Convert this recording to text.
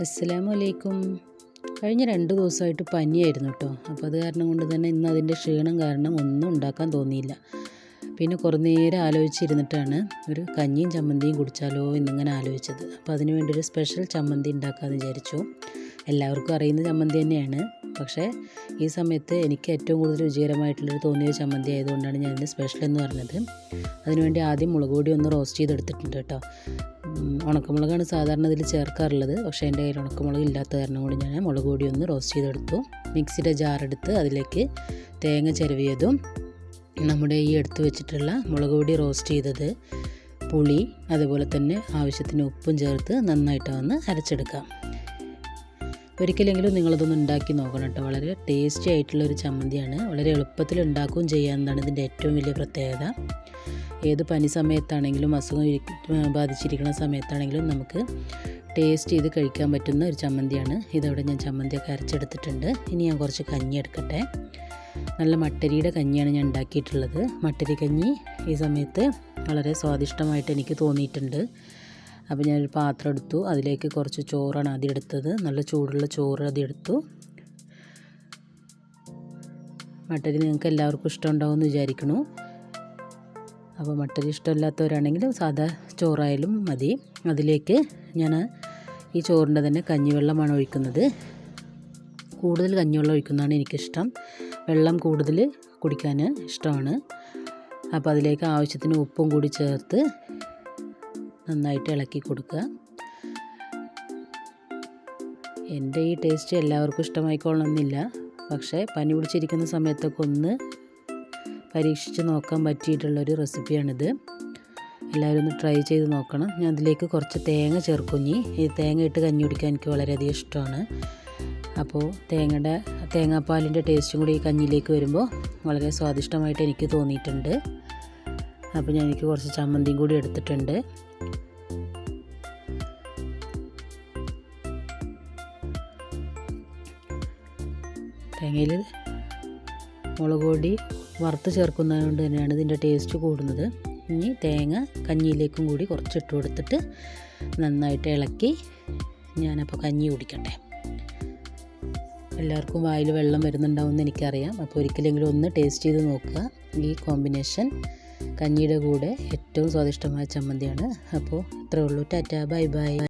അസ്സലാമു അലൈക്കും. കഴിഞ്ഞ 2 ദിവസമായിട്ട് പനിയായിരുന്നു കേട്ടോ. അപ്പോൾ അത് കാരണം കൊണ്ട് തന്നെ ഇന്ന് അതിൻ്റെ ക്ഷീണം കാരണം ഒന്നും ഉണ്ടാക്കാൻ തോന്നിയില്ല. പിന്നെ കുറേ നേരം ആലോചിച്ചിരുന്നിട്ടാണ് ഒരു കഞ്ഞിയും ചമ്മന്തിയും കുടിച്ചാലോ എന്നിങ്ങനെ ആലോചിച്ചത്. അപ്പോൾ അതിന് വേണ്ടി ഒരു സ്പെഷ്യൽ ചമ്മന്തി ഉണ്ടാക്കാമെന്ന് വിചാരിച്ചു. എല്ലാവർക്കും അറിയുന്ന ചമ്മന്തി തന്നെയാണ്, പക്ഷേ ഈ സമയത്ത് എനിക്ക് ഏറ്റവും കൂടുതൽ രുചികരമായിട്ടുള്ളൊരു തോന്നിയ ചമ്മന്തി ആയതുകൊണ്ടാണ് ഞാനിന്ന് സ്പെഷ്യൽ എന്ന് പറഞ്ഞത്. അതിനുവേണ്ടി ആദ്യം മുളക് പൊടി ഒന്ന് റോസ്റ്റ് ചെയ്തെടുത്തിട്ടുണ്ട് കേട്ടോ. ഉണക്കമുളകാണ് സാധാരണ ഇതിൽ ചേർക്കാറുള്ളത്, പക്ഷേ എൻ്റെ കയ്യിൽ ഉണക്കമുളക് ഇല്ലാത്ത കാരണം കൊണ്ട് ഞാൻ മുളക് പൊടി ഒന്ന് റോസ്റ്റ് ചെയ്തെടുത്തു. മിക്സിയുടെ ജാറെടുത്ത് അതിലേക്ക് തേങ്ങ ചിരവിയതും നമ്മുടെ ഈ എടുത്ത് വെച്ചിട്ടുള്ള മുളക് പൊടി റോസ്റ്റ് ചെയ്തത്, പുളി, അതുപോലെ തന്നെ ആവശ്യത്തിന് ഉപ്പും ചേർത്ത് നന്നായിട്ട് ഒന്ന് അരച്ചെടുക്കാം. ഒരിക്കലെങ്കിലും നിങ്ങളതൊന്ന് ഉണ്ടാക്കി നോക്കണം കേട്ടോ. വളരെ ടേസ്റ്റി ആയിട്ടുള്ളൊരു ചമ്മന്തിയാണ്. വളരെ എളുപ്പത്തിൽ ഉണ്ടാക്കുകയും ചെയ്യാവുന്നതാണ് ഇതിൻ്റെ ഏറ്റവും വലിയ പ്രത്യേകത. ഏത് പനി സമയത്താണെങ്കിലും അസുഖം ബാധിച്ചിരിക്കുന്ന സമയത്താണെങ്കിലും നമുക്ക് ടേസ്റ്റ് ചെയ്ത് കഴിക്കാൻ പറ്റുന്ന ഒരു ചമ്മന്തിയാണ്. ഇതവിടെ ഞാൻ ചമ്മന്തിയൊക്കെ അരച്ചെടുത്തിട്ടുണ്ട്. ഇനി ഞാൻ കുറച്ച് കഞ്ഞി എടുക്കട്ടെ. നല്ല മട്ടരിയുടെ കഞ്ഞിയാണ് ഞാൻ ഉണ്ടാക്കിയിട്ടുള്ളത്. മട്ടരി കഞ്ഞി ഈ സമയത്ത് വളരെ സ്വാദിഷ്ടമായിട്ട് എനിക്ക് തോന്നിയിട്ടുണ്ട്. അപ്പോൾ ഞാനൊരു പാത്രം എടുത്തു. അതിലേക്ക് കുറച്ച് ചോറാണ് ആദ്യം എടുത്തത്. നല്ല ചൂടുള്ള ചോറ് ആദ്യം എടുത്തു. മട്ടരി നിങ്ങൾക്ക് എല്ലാവർക്കും ഇഷ്ടമുണ്ടാവുമെന്ന് വിചാരിക്കുന്നു. അപ്പോൾ മട്ടരി ഇഷ്ടമില്ലാത്തവരാണെങ്കിൽ സാധാ ചോറായാലും മതി. അതിലേക്ക് ഞാൻ ഈ ചോറിൻ്റെ തന്നെ കഞ്ഞിവെള്ളമാണ് ഒഴിക്കുന്നത്. കൂടുതൽ കഞ്ഞിവെള്ളം ഒഴിക്കുന്നതാണ് എനിക്കിഷ്ടം. വെള്ളം കൂടുതൽ കുടിക്കാൻ ഇഷ്ടമാണ്. അപ്പോൾ അതിലേക്ക് ആവശ്യത്തിന് ഉപ്പും കൂടി ചേർത്ത് നന്നായിട്ട് ഇളക്കി കൊടുക്കുക. എൻ്റെ ഈ ടേസ്റ്റ് എല്ലാവർക്കും ഇഷ്ടമായിക്കൊള്ളണമെന്നില്ല, പക്ഷേ പനി പിടിച്ചിരിക്കുന്ന സമയത്തൊക്കെ ഒന്ന് പരീക്ഷിച്ച് നോക്കാൻ പറ്റിയിട്ടുള്ളൊരു റെസിപ്പിയാണിത്. എല്ലാവരും ഒന്ന് ട്രൈ ചെയ്ത് നോക്കണം. ഞാൻ അതിലേക്ക് കുറച്ച് തേങ്ങ ചേർക്കുഞ്ഞി. ഈ തേങ്ങ ഇട്ട് കഞ്ഞി കുടിക്കാൻ എനിക്ക് വളരെയധികം ഇഷ്ടമാണ്. അപ്പോൾ തേങ്ങാപ്പാലിൻ്റെ ടേസ്റ്റും കൂടി ഈ കഞ്ഞിയിലേക്ക് വരുമ്പോൾ വളരെ സ്വാദിഷ്ടമായിട്ട് എനിക്ക് തോന്നിയിട്ടുണ്ട്. അപ്പോൾ ഞാൻ എനിക്ക് കുറച്ച് ചമ്മന്തിയും കൂടി എടുത്തിട്ടുണ്ട്. തേങ്ങയിൽ മുളക് പൊടി വറുത്ത് ചേർക്കുന്നത് കൊണ്ട് തന്നെയാണ് ഇതിൻ്റെ ടേസ്റ്റ് കൂടുന്നത്. ഇനി തേങ്ങ കഞ്ഞിയിലേക്കും കൂടി കുറച്ചിട്ട് കൊടുത്തിട്ട് നന്നായിട്ട് ഇളക്കി ഞാനപ്പോൾ കഞ്ഞി കുടിക്കട്ടെ. എല്ലാവർക്കും വായിൽ വെള്ളം വരുന്നുണ്ടാവുമെന്ന് എനിക്കറിയാം. അപ്പോൾ ഒരിക്കലെങ്കിലും ഒന്ന് ടേസ്റ്റ് ചെയ്ത് നോക്കുക. ഈ കോമ്പിനേഷൻ കഞ്ഞിയുടെ കൂടെ ഏറ്റവും സ്വാദിഷ്ടമായ ചമ്മന്തിയാണ്. അപ്പോൾ ഇത്രയേ ഉള്ളൂ. Tata, bye bye.